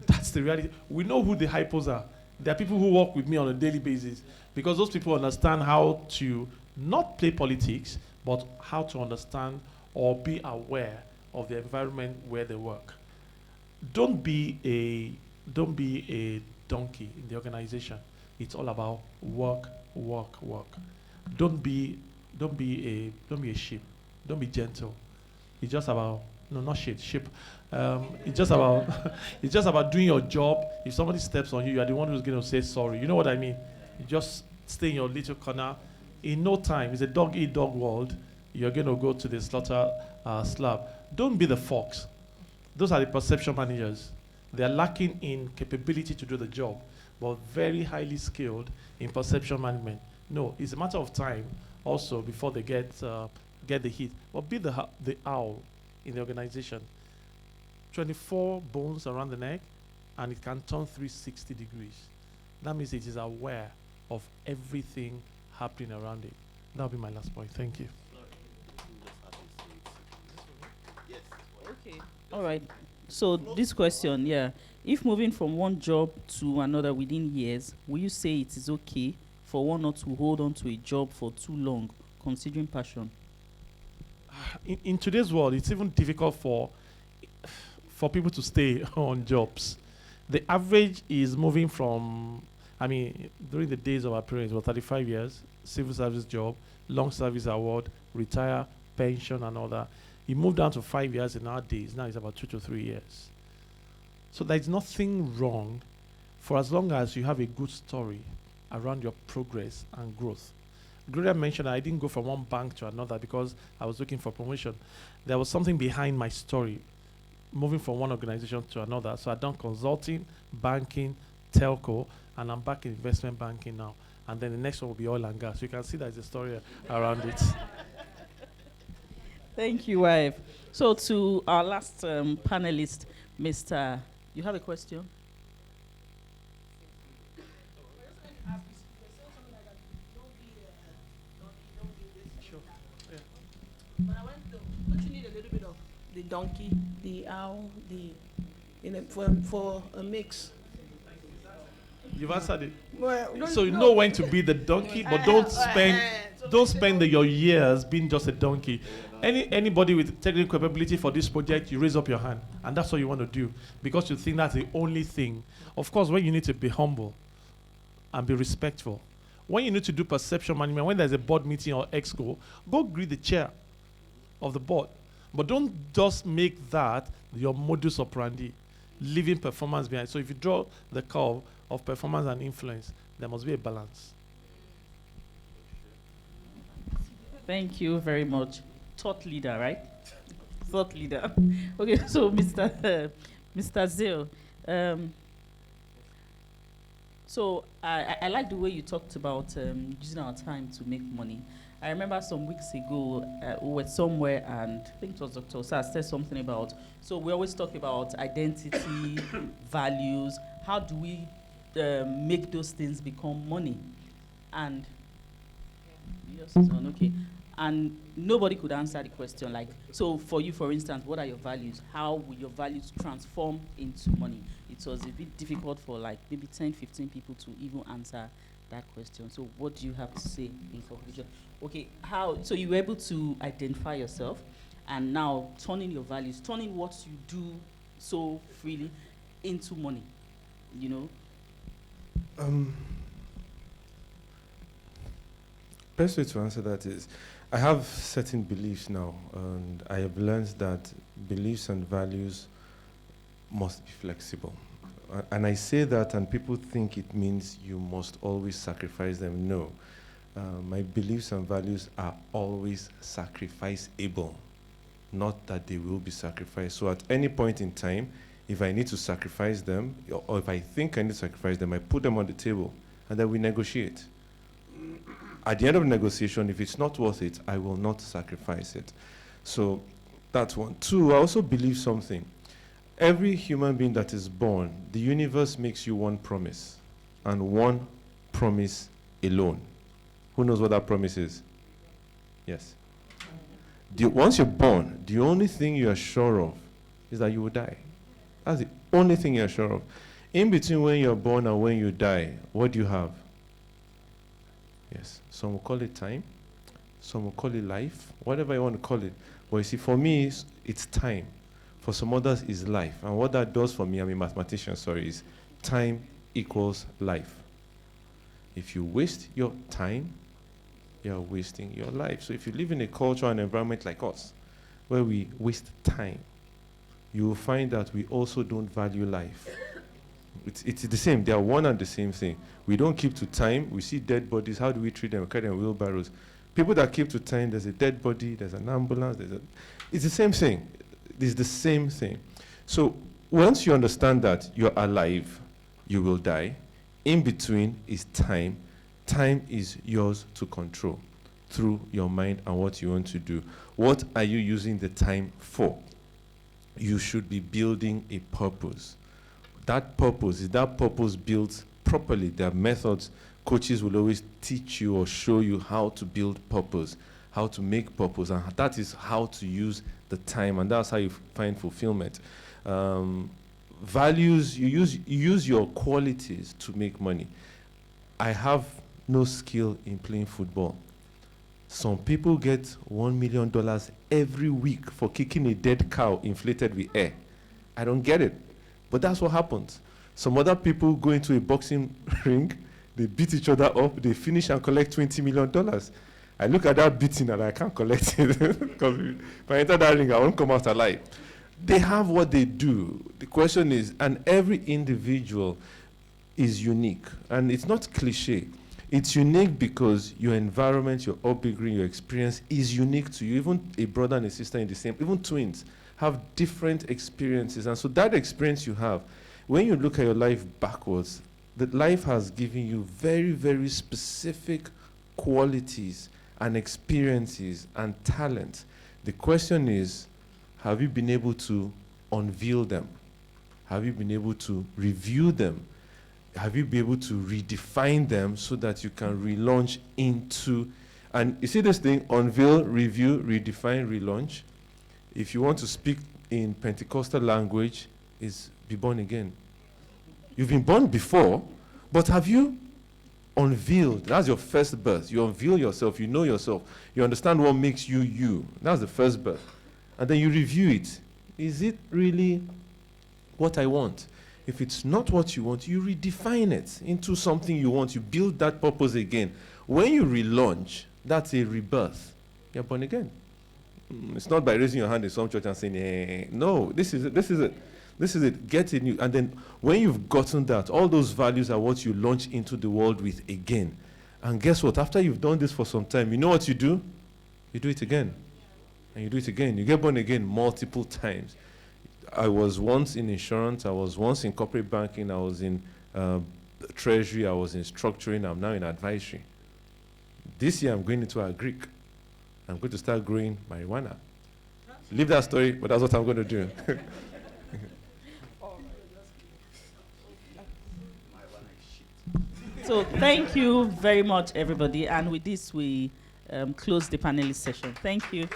That's the reality. We know who the hypos are. There are people who work with me on a daily basis because those people understand how to not play politics, but how to understand or be aware of the environment where they work. Don't be a donkey in the organization. It's all about work, work, work. Don't be a sheep. Don't be gentle. It's just about sheep. It's just about it's just about doing your job. If somebody steps on you, you are the one who's going to say sorry. You know what I mean? You just stay in your little corner. In no time, it's a dog-eat-dog world. You're going to go to the slaughter slab. Don't be the fox. Those are the perception managers. They are lacking in capability to do the job, but very highly skilled in perception management. No, it's a matter of time also before they get the hit. But be the owl in the organization. 24 bones around the neck, and it can turn 360 degrees. That means it is aware of everything happening around it. That'll be my last point. Thank you. Okay. All right. So this question, if moving from one job to another within years, will you say it is okay for one not to hold on to a job for too long, considering passion? In today's world, it's even difficult for people to stay on jobs. The average is moving from, during the days of our parents, 35 years, civil service job, long service award, retire, pension, and all that. It moved down to 5 years in our days. Now it's about 2 to 3 years. So there's nothing wrong for as long as you have a good story around your progress and growth. Gloria mentioned I didn't go from one bank to another because I was looking for promotion. There was something behind my story, moving from one organization to another. So I've done consulting, banking, telco, and I'm back in investment banking now. And then the next one will be oil and gas. You can see there's a story around it. Thank you, wife. So to our last panelist, Mr. You have a question? Sure. Yeah. But don't you need a little bit of the donkey, the owl, for a mix? You've answered it. Well, So you know when to be the donkey, but don't spend your years being just a donkey. Anybody with technical capability for this project, you raise up your hand, and that's what you want to do because you think that's the only thing. Of course, when you need to be humble and be respectful, when you need to do perception management, when there's a board meeting or exco, go greet the chair of the board, but don't just make that your modus operandi, leaving performance behind. So if you draw the curve of performance and influence, there must be a balance. Thank you very much. Thought leader, right? Thought leader. Okay, so Mr. Zeal, so I like the way you talked about using our time to make money. I remember some weeks ago, we were somewhere and I think it was Dr. Osa said something about, so we always talk about identity, values, how do we make those things become money? And, yes, okay. And nobody could answer the question. Like, so for you, for instance, what are your values? How will your values transform into money? It was a bit difficult for like maybe 10, 15 people to even answer that question. So what do you have to say in conclusion? Okay, so you were able to identify yourself and now turning your values, turning what you do so freely into money, you know? Best way to answer that is, I have certain beliefs now, and I have learned that beliefs and values must be flexible. And I say that, and people think it means you must always sacrifice them. No. My beliefs and values are always sacrificeable, not that they will be sacrificed. So at any point in time, if I need to sacrifice them, or if I think I need to sacrifice them, I put them on the table, and then we negotiate. At the end of the negotiation, if it's not worth it, I will not sacrifice it. So that's one. Two, I also believe something. Every human being that is born, the universe makes you one promise, and one promise alone. Who knows what that promise is? Yes. Once you're born, the only thing you are sure of is that you will die. That's the only thing you're sure of. In between when you're born and when you die, what do you have? Yes. Some will call it time. Some will call it life. Whatever you want to call it. But you see, for me, it's time. For some others, it's life. And what that does for me, I'm a mathematician, sorry, is time equals life. If you waste your time, you're wasting your life. So if you live in a culture and environment like us, where we waste time, you will find that we also don't value life. It's the same. They are one and the same thing. We don't keep to time. We see dead bodies. How do we treat them? We carry them in wheelbarrows. People that keep to time, there's a dead body, there's an ambulance. It's the same thing. It's the same thing. So once you understand that you're alive, you will die. In between is time. Time is yours to control through your mind and what you want to do. What are you using the time for? You should be building a purpose. That purpose, is that purpose built properly? There are methods. Coaches will always teach you or show you how to build purpose, how to make purpose, and that is how to use the time, and that's how you find fulfillment. Values, you use your qualities to make money. I have no skill in playing football. Some people get $1 million every week for kicking a dead cow inflated with air. I don't get it. But that's what happens. Some other people go into a boxing ring, they beat each other up, they finish and collect $20 million. I look at that beating and I can't collect it, because if I enter that ring, I won't come out alive. They have what they do. The question is, and every individual is unique. And it's not cliche. It's unique because your environment, your upbringing, your experience is unique to you. Even a brother and a sister in the same, even twins, have different experiences. And so that experience you have, when you look at your life backwards, that life has given you very, very specific qualities and experiences and talent. The question is, have you been able to unveil them? Have you been able to review them? Have you been able to redefine them so that you can relaunch into, and you see this thing, unveil, review, redefine, relaunch. If you want to speak in Pentecostal language, is be born again. You've been born before, but have you unveiled? That's your first birth. You unveil yourself, you know yourself, you understand what makes you you. That's the first birth. And then you review it. Is it really what I want? If it's not what you want, you redefine it into something you want. You build that purpose again. When you relaunch, that's a rebirth. You're born again. It's not by raising your hand in some church and saying, hey, no, this is it, this is it. This is it. Get it new. And then when you've gotten that, all those values are what you launch into the world with again. And guess what? After you've done this for some time, you know what you do? You do it again. And you do it again. You get born again multiple times. I was once in insurance. I was once in corporate banking. I was in treasury. I was in structuring. I'm now in advisory. This year I'm going into a Greek. I'm going to start growing marijuana. Leave that story, but that's what I'm going to do. So thank you very much, everybody. And with this, we close the panelist session. Thank you.